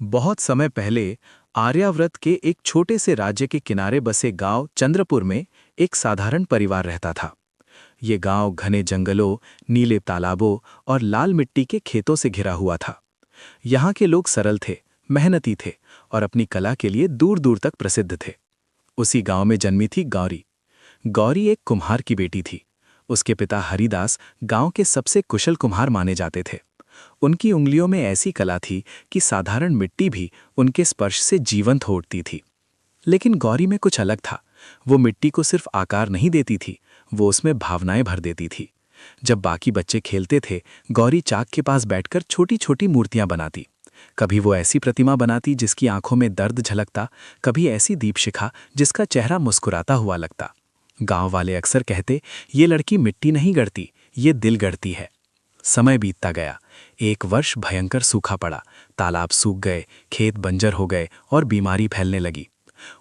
बहुत समय पहले आर्यावर्त के एक छोटे से राज्य के किनारे बसे गांव चंद्रपुर में एक साधारण परिवार रहता था। ये गांव घने जंगलों, नीले तालाबों और लाल मिट्टी के खेतों से घिरा हुआ था। यहाँ के लोग सरल थे, मेहनती थे और अपनी कला के लिए दूर दूर तक प्रसिद्ध थे। उसी गांव में जन्मी थी गौरी। गौरी एक कुम्हार की बेटी थी। उसके पिता हरिदास गांव के सबसे कुशल कुम्हार माने जाते थे। उनकी उंगलियों में ऐसी कला थी कि साधारण मिट्टी भी उनके स्पर्श से जीवंत हो उठती थी। लेकिन गौरी में कुछ अलग था। वो मिट्टी को सिर्फ आकार नहीं देती थी, वो उसमें भावनाएं भर देती थी। जब बाकी बच्चे खेलते थे, गौरी चाक के पास बैठकर छोटी छोटी मूर्तियां बनाती। कभी वो ऐसी प्रतिमा बनाती जिसकी आंखों में दर्द झलकता, कभी ऐसी दीपशिखा जिसका चेहरा मुस्कुराता हुआ लगता। गांव वाले अक्सर कहते, ये लड़की मिट्टी नहीं गढ़ती, ये दिल गढ़ती है। समय बीतता गया। एक वर्ष भयंकर सूखा पड़ा, तालाब सूख गए, खेत बंजर हो गए और बीमारी फैलने लगी।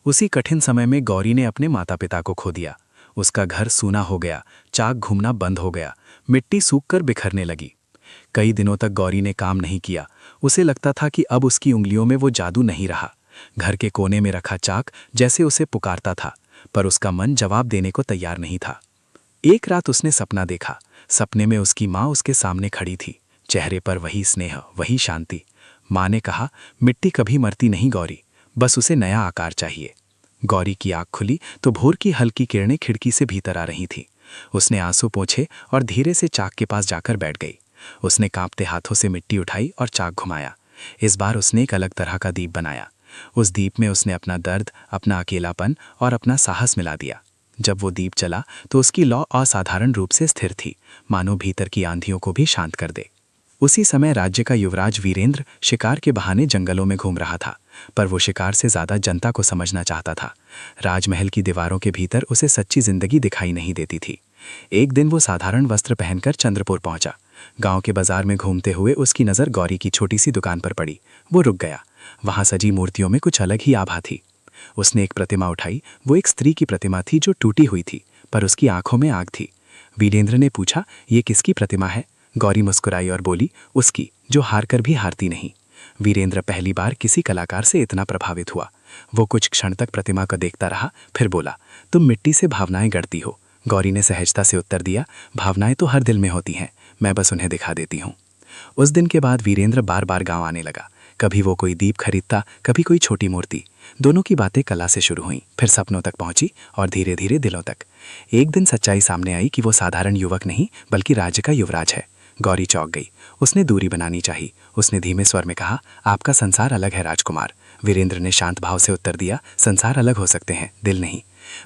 उसी कठिन समय में गौरी ने अपने माता पिता को खो दिया। उसका घर सूना हो गया, चाक घूमना बंद हो गया, मिट्टी सूखकर बिखरने लगी। कई दिनों तक गौरी ने काम नहीं किया। उसे लगता था कि अब उसकी उंगलियों में वो जादू नहीं रहा। घर के कोने में रखा चाक जैसे उसे पुकारता था, पर उसका मन जवाब देने को तैयार नहीं था। एक रात उसने सपना देखा। सपने में उसकी माँ उसके सामने खड़ी थी, चेहरे पर वही स्नेह, वही शांति। माँ ने कहा, मिट्टी कभी मरती नहीं गौरी, बस उसे नया आकार चाहिए। गौरी की आँख खुली तो भोर की हल्की किरणें खिड़की से भीतर आ रही थीं। उसने आंसू पोंछे और धीरे से चाक के पास जाकर बैठ गई। उसने कांपते हाथों से मिट्टी उठाई और चाक घुमाया। इस बार उसने एक अलग तरह का दीप बनाया। उस दीप में उसने अपना दर्द, अपना अकेलापन और अपना साहस मिला दिया। जब वो दीप चला तो उसकी लौ असाधारण रूप से स्थिर थी, मानो भीतर की आंधियों को भी शांत कर दे। उसी समय राज्य का युवराज वीरेंद्र शिकार के बहाने जंगलों में घूम रहा था, पर वो शिकार से ज्यादा जनता को समझना चाहता था। राजमहल की दीवारों के भीतर उसे सच्ची जिंदगी दिखाई नहीं देती थी। एक दिन वो साधारण वस्त्र पहनकर चंद्रपुर पहुंचा। गांव के बाजार में घूमते हुए उसकी नज़र गौरी की छोटी सी दुकान पर पड़ी। वो रुक गया। वहां सजी मूर्तियों में कुछ अलग ही आभा थी। उसने एक प्रतिमा उठाई। वो एक स्त्री की प्रतिमा थी जो टूटी हुई थी, पर उसकी आंखों में आग थी। वीरेंद्र ने पूछा, ये किसकी प्रतिमा है? गौरी मुस्कुराई और बोली, उसकी जो हार कर भी हारती नहीं। वीरेंद्र पहली बार किसी कलाकार से इतना प्रभावित हुआ। वो कुछ क्षण तक प्रतिमा को देखता रहा, फिर बोला, तुम मिट्टी से भावनाएं गढ़ती हो। गौरी ने सहजता से उत्तर दिया, भावनाएं तो हर दिल में होती हैं, मैं बस उन्हें दिखा देती हूँ। उस दिन के बाद वीरेंद्र बार बार गांव आने लगा। कभी वो कोई दीप खरीदता, कभी कोई छोटी मूर्ति। दोनों की बातें कला से शुरू हुईं, फिर सपनों तक पहुंची और धीरे धीरे दिलों तक। एक दिन सच्चाई सामने आई कि वो साधारण युवक नहीं, बल्कि राज्य का युवराज है। गौरी चौंक गई। उसने दूरी बनानी चाहिए। उसने धीमे स्वर में कहा, आपका संसार अलग है राजकुमार। वीरेंद्र ने शांत भाव से उत्तर दिया, संसार अलग हो सकते हैं, दिल नहीं।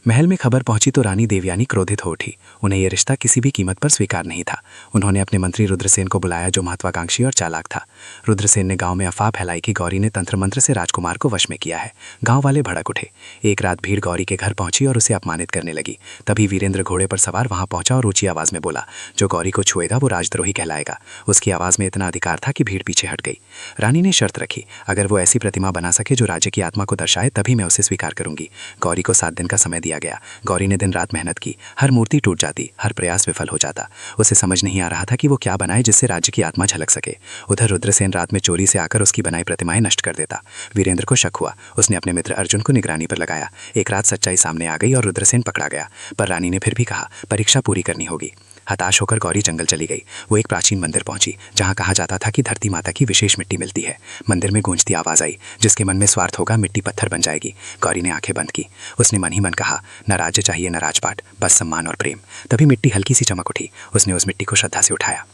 महल में खबर पहुंची तो रानी देवयानी क्रोधित हो उठी। उन्हें यह रिश्ता किसी भी कीमत पर स्वीकार नहीं था। उन्होंने अपने मंत्री रुद्रसेन को बुलाया, जो महत्वाकांक्षी और चालाक था। रुद्रसेन ने गांव में अफवाह फैलाई कि गौरी ने तंत्र मंत्र से राजकुमार को वश में किया है। गांव वाले भड़क उठे। एक रात भीड़ गौरी के घर पहुंची और उसे अपमानित करने लगी। तभी वीरेंद्र घोड़े पर सवार वहां पहुंचा और ऊंची आवाज में बोला, जो गौरी को छुएगा वो राजद्रोही कहलाएगा। उसकी आवाज में इतना अधिकार था कि भीड़ पीछे हट गई। रानी ने शर्त रखी, अगर वो ऐसी प्रतिमा बना सके जो राज्य की आत्मा को दर्शाए, तभी मैं उसे स्वीकार करूंगी। गौरी को 7 दिन का समय दिया गया। गौरी ने दिन रात मेहनत की। हर मूर्ति टूट जाती, हर प्रयास विफल हो जाता। उसे समझ नहीं आ रहा था कि वो क्या बनाए जिससे राज्य की आत्मा झलक सके। उधर रुद्रसेन रात में चोरी से आकर उसकी बनाई प्रतिमाएं नष्ट कर देता। वीरेंद्र को शक हुआ। उसने अपने मित्र अर्जुन को निगरानी पर लगाया। एक रात सच्चाई सामने आ गई और रुद्रसेन पकड़ा गया। पर रानी ने फिर भी कहा, परीक्षा पूरी करनी होगी। हताश होकर गौरी जंगल चली गई। वो एक प्राचीन मंदिर पहुंची, जहां कहा जाता था कि धरती माता की विशेष मिट्टी मिलती है। मंदिर में गूंजती आवाज आई, जिसके मन में स्वार्थ होगा मिट्टी पत्थर बन जाएगी। गौरी ने आंखें बंद की। उसने मन ही मन कहा, न राज्य चाहिए न राजपाट, बस सम्मान और प्रेम। तभी मिट्टी हल्की सी चमक उठी। उसने उस मिट्टी को श्रद्धा से उठाया।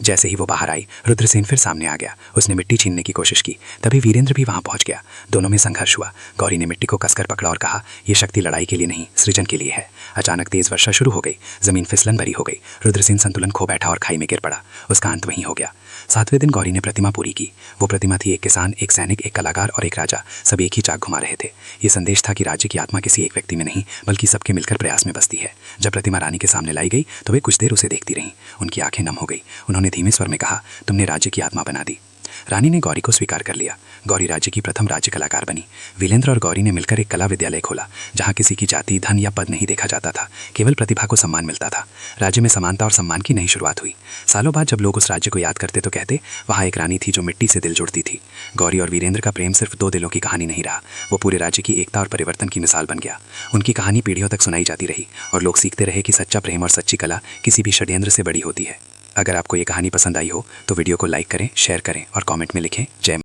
जैसे ही वो बाहर आई, रुद्रसेन फिर सामने आ गया। उसने मिट्टी छीनने की कोशिश की। तभी वीरेंद्र भी वहां पहुंच गया। दोनों में संघर्ष हुआ। गौरी ने मिट्टी को कसकर पकड़ा और कहा, यह शक्ति लड़ाई के लिए नहीं, सृजन के लिए है। अचानक तेज वर्षा शुरू हो गई। जमीन फिसलन भरी हो गई। रुद्रसेन संतुलन खो बैठा और खाई में गिर पड़ा। उसका अंत वहीं हो गया। 7वें दिन गौरी ने प्रतिमा पूरी की। वो प्रतिमा थी एक किसान, एक सैनिक, एक कलाकार और एक राजा, सब एक ही चाक घुमा रहे थे। ये संदेश था कि राज्य की आत्मा किसी एक व्यक्ति में नहीं, बल्कि सबके मिलकर प्रयास में बसती है। जब प्रतिमा रानी के सामने लाई गई तो वे कुछ देर उसे देखती रहीं। उनकी आंखें नम हो गई। उन्होंने धीमे स्वर में कहा, तुमने राज्य की आत्मा बना दी। रानी ने गौरी को स्वीकार कर लिया। गौरी राज्य की प्रथम राज्य कलाकार बनी। वीरेंद्र और गौरी ने मिलकर एक कला विद्यालय खोला, जहाँ किसी की जाति, धन या पद नहीं देखा जाता था, केवल प्रतिभा को सम्मान मिलता था। राज्य में समानता और सम्मान की नई शुरुआत हुई। सालों बाद जब लोग उस राज्य को याद करते तो कहते, वहाँ एक रानी थी जो मिट्टी से दिल जुड़ती थी। गौरी और वीरेंद्र का प्रेम सिर्फ दो दिलों की कहानी नहीं रहा, वो पूरे राज्य की एकता और परिवर्तन की मिसाल बन गया। उनकी कहानी पीढ़ियों तक सुनाई जाती रही और लोग सीखते रहे कि सच्चा प्रेम और सच्ची कला किसी भी षड्यंत्र से बड़ी होती है। अगर आपको ये कहानी पसंद आई हो तो वीडियो को लाइक करें, शेयर करें और कमेंट में लिखें जय।